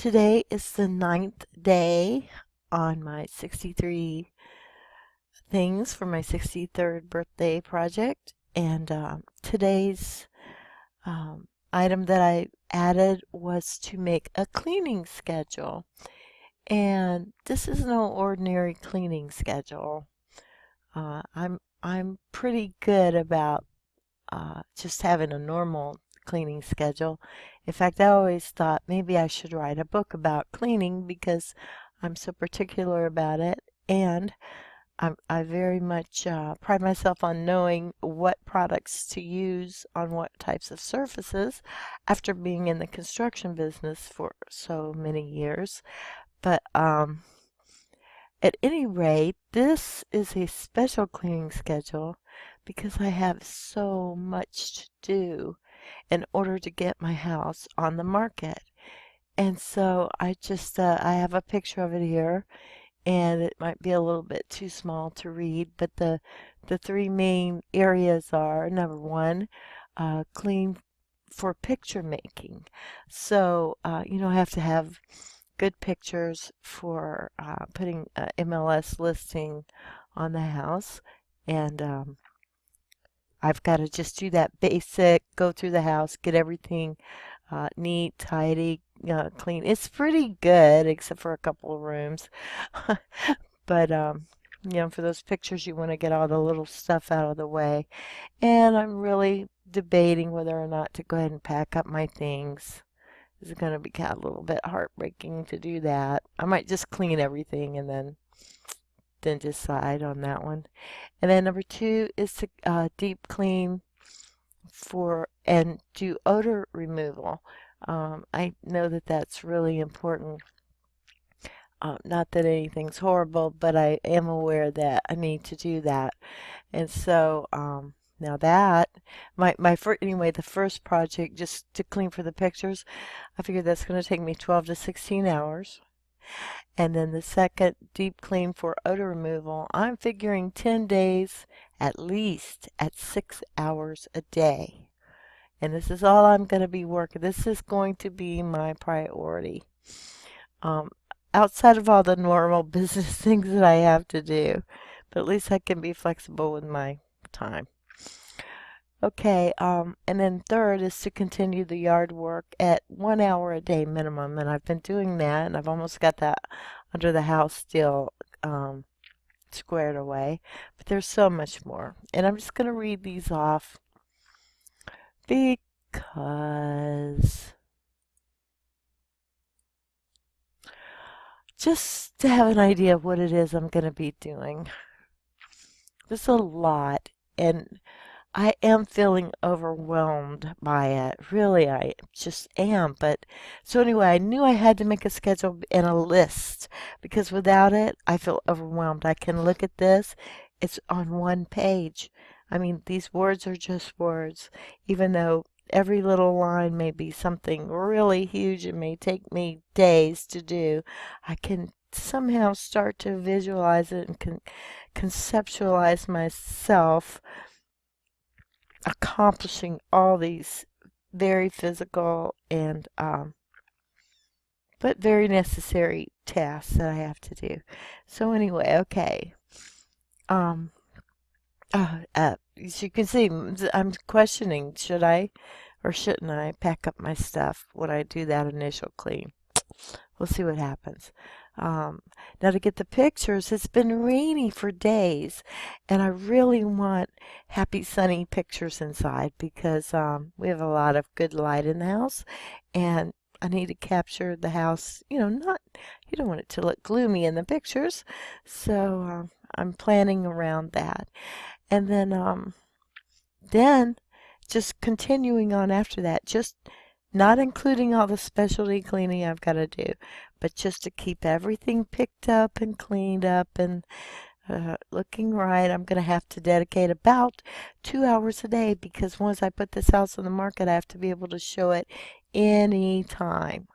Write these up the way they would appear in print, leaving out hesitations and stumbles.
Today is the 9th day on my 63 things for my 63rd birthday project. And today's item that I added was to make a cleaning schedule. And this is no ordinary cleaning schedule. I'm pretty good about just having a normal cleaning schedule. In fact, I always thought maybe I should write a book about cleaning because I'm so particular about it. And I very much pride myself on knowing what products to use on what types of surfaces after being in the construction business for so many years. But at any rate, this is a special cleaning schedule because I have so much to do in order to get my house on the market. And so I have a picture of it here, and it might be a little bit too small to read, but the three main areas are number one, clean for picture making. So, I have to have good pictures for putting MLS listing on the house. And I've got to just do that basic, go through the house, get everything neat, tidy, clean. It's pretty good, except for a couple of rooms. But, for those pictures, you want to get all the little stuff out of the way. And I'm really debating whether or not to go ahead and pack up my things. It's going to be kind of a little bit heartbreaking to do that. I might just clean everything and then decide on that one. And then number two is to deep clean and do odor removal. I know that that's really important. Not that anything's horrible, but I am aware that I need to do that. And so now that the first project just to clean for the pictures, I figured that's going to take me 12 to 16 hours. And then the second deep clean for odor removal, I'm figuring 10 days at least at 6 hours a day. And this is all I'm going to be working. This is going to be my priority. Outside of all the normal business things that I have to do, but at least I can be flexible with my time. Okay, and then third is to continue the yard work at 1 hour a day minimum, and I've been doing that, and I've almost got that under the house still squared away, but there's so much more. And I'm just going to read these off because just to have an idea of what it is I'm going to be doing. There's a lot, and I am feeling overwhelmed by it. Really, I just am. But so anyway, I knew I had to make a schedule and a list because without it, I feel overwhelmed. I can look at this, it's on one page. I mean, these words are just words, even though every little line may be something really huge. It may take me days to do. I can somehow start to visualize it and conceptualize myself accomplishing all these very physical and but very necessary tasks that I have to do. So anyway, okay. As you can see, I'm questioning, should I or shouldn't I pack up my stuff when I do that initial clean? We'll see what happens. Now to get the pictures, it's been rainy for days, and I really want happy sunny pictures inside because we have a lot of good light in the house, and I need to capture the house. You don't want it to look gloomy in the pictures, so I'm planning around that. And then just continuing on after that, just not including all the specialty cleaning I've got to do, but just to keep everything picked up and cleaned up and looking right. I'm going to have to dedicate about 2 hours a day because once I put this house on the market, I have to be able to show it any time.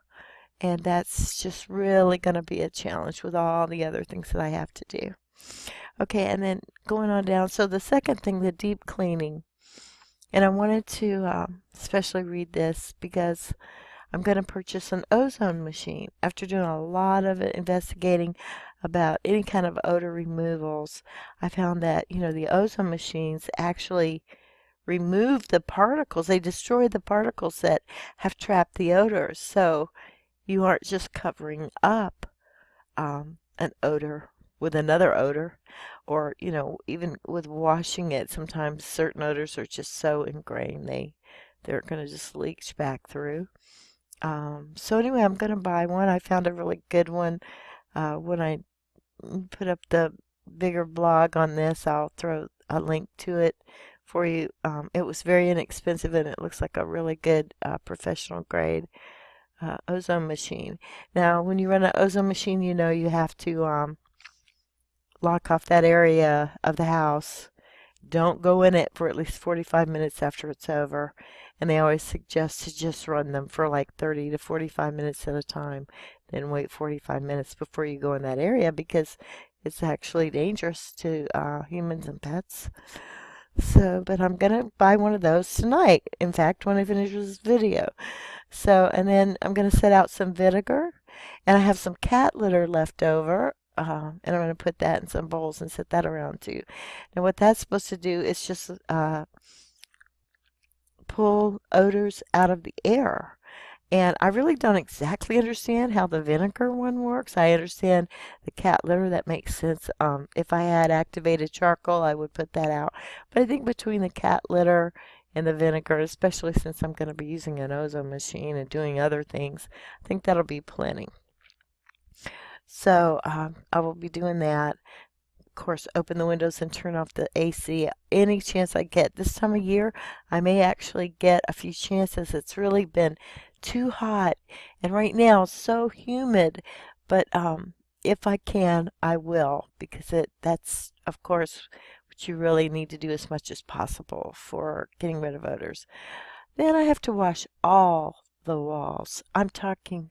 And that's just really going to be a challenge with all the other things that I have to do. Okay, and then going on down. So the second thing, the deep cleaning. And I wanted to especially read this because I'm going to purchase an ozone machine. After doing a lot of investigating about any kind of odor removals, I found that, the ozone machines actually remove the particles. They destroy the particles that have trapped the odors. So you aren't just covering up an odor with another odor, or even with washing it, sometimes certain odors are just so ingrained they're going to just leach back through. So anyway, I'm going to buy one. I found a really good one. When I put up the bigger blog on this, I'll throw a link to it for you. It was very inexpensive, and it looks like a really good professional grade ozone machine. Now, when you run an ozone machine, you have to lock off that area of the house. Don't go in it for at least 45 minutes after it's over. And they always suggest to just run them for like 30 to 45 minutes at a time. Then wait 45 minutes before you go in that area, because it's actually dangerous to humans and pets. So, but I'm going to buy one of those tonight. In fact, when I finish this video. So, and then I'm going to set out some vinegar, and I have some cat litter left over, and I'm going to put that in some bowls and set that around too. Now, what that's supposed to do is just pull odors out of the air. And I really don't exactly understand how the vinegar one works. I understand the cat litter, that makes sense. If I had activated charcoal, I would put that out. But I think between the cat litter and the vinegar, especially since I'm going to be using an ozone machine and doing other things, I think that'll be plenty. So I will be doing that. Of course, open the windows and turn off the AC any chance I get. This time of year, I may actually get a few chances. It's really been too hot, and right now it's so humid. But if I can, I will, because that's of course what you really need to do as much as possible for getting rid of odors. Then I have to wash all the walls. I'm talking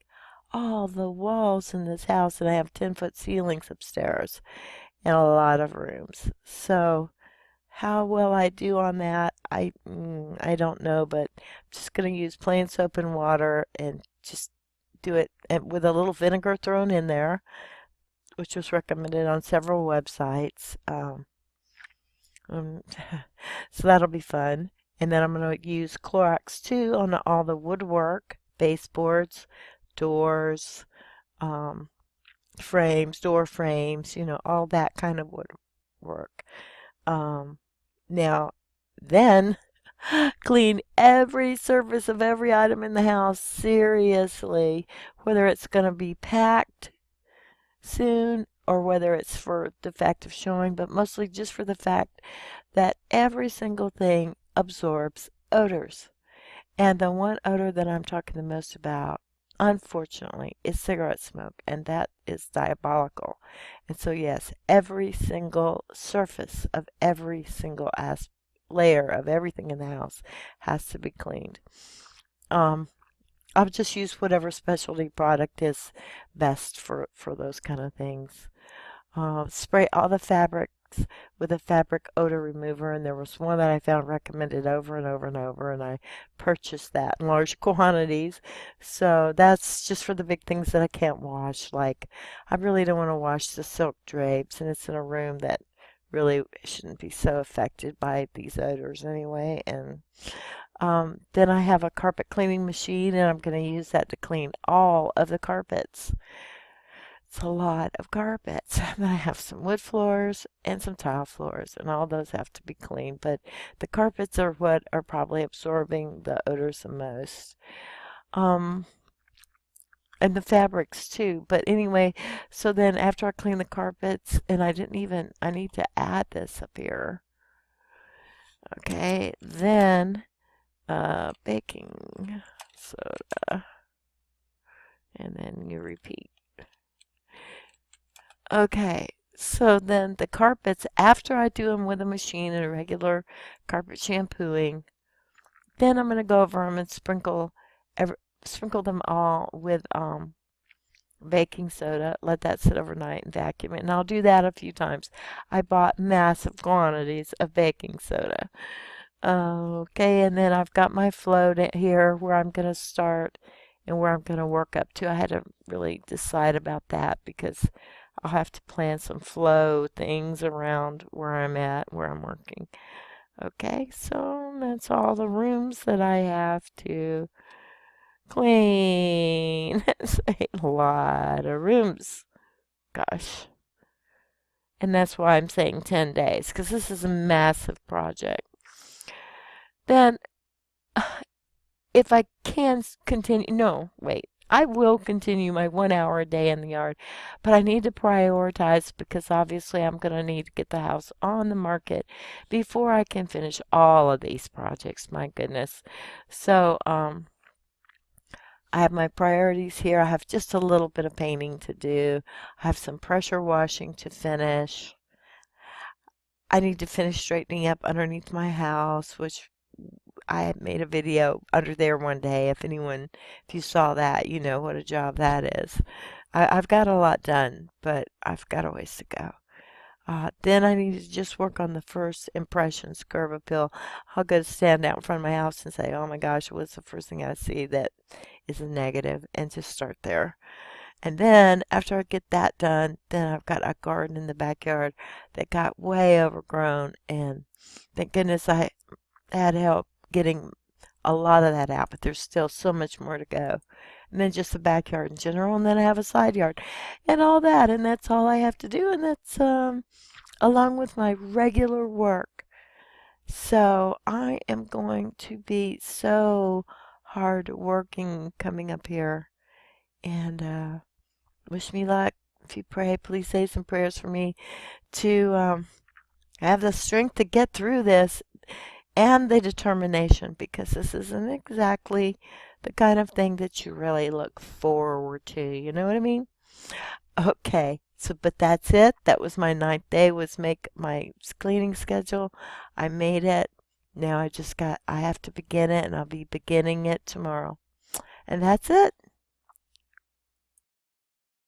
all the walls in this house, and I have 10-foot ceilings upstairs in a lot of rooms. So how well I do on that, I don't know, but I'm just going to use plain soap and water and just do it, and with a little vinegar thrown in there, which was recommended on several websites. Um, so that'll be fun. And then I'm going to use Clorox too on all the woodwork, baseboards, doors, um, frames, door frames, all that kind of woodwork. Now, then clean every surface of every item in the house seriously, whether it's going to be packed soon or whether it's for the fact of showing, but mostly just for the fact that every single thing absorbs odors. And the one odor that I'm talking the most about, unfortunately, is cigarette smoke, and that is diabolical. And so, yes, every single surface of every single layer of everything in the house has to be cleaned. I'll just use whatever specialty product is best for those kind of things. Spray all the fabrics with a fabric odor remover, and there was one that I found recommended over and over and over, and I purchased that in large quantities. So that's just for the big things that I can't wash. Like, I really don't want to wash the silk drapes, and it's in a room that really shouldn't be so affected by these odors anyway. And then I have a carpet cleaning machine, and I'm going to use that to clean all of the carpets. It's a lot of carpets. Then I have some wood floors and some tile floors, and all those have to be cleaned. But the carpets are what are probably absorbing the odors the most. And the fabrics too. But anyway, so then after I clean the carpets, and I need to add this up here. Okay, then baking soda, and then you repeat. Okay, so then the carpets, after I do them with a machine and a regular carpet shampooing, then I'm going to go over them and sprinkle them all with baking soda, let that sit overnight and vacuum it. And I'll do that a few times. I bought massive quantities of baking soda. Okay, and then I've got my float here where I'm going to start and where I'm going to work up to. I had to really decide about that because I'll have to plan some flow things around where I'm at, where I'm working. Okay, so that's all the rooms that I have to clean. It's a lot of rooms. Gosh. And that's why I'm saying 10 days, because this is a massive project. Then, if I can continue, no, wait. I will continue my 1 hour a day in the yard, but I need to prioritize because obviously I'm going to need to get the house on the market before I can finish all of these projects. My goodness. So, I have my priorities here. I have just a little bit of painting to do. I have some pressure washing to finish. I need to finish straightening up underneath my house, which I had made a video under there one day. If you saw that, you know what a job that is. I've got a lot done, but I've got a ways to go. Then I need to just work on the first impressions curb appeal. I'll go stand out in front of my house and say, oh my gosh, what's the first thing I see that is a negative, and just start there. And then after I get that done, then I've got a garden in the backyard that got way overgrown, and thank goodness I had help getting a lot of that out, but there's still so much more to go. And then just the backyard in general, and then I have a side yard and all that, and that's all I have to do, and that's along with my regular work. So I am going to be so hard working coming up here, and wish me luck. If you pray, please say some prayers for me to have the strength to get through this and the determination, because this isn't exactly the kind of thing that you really look forward to. You know what I mean? Okay. So, but that's it. That was my ninth day, was make my cleaning schedule. I made it. Now I have to begin it, and I'll be beginning it tomorrow. And that's it.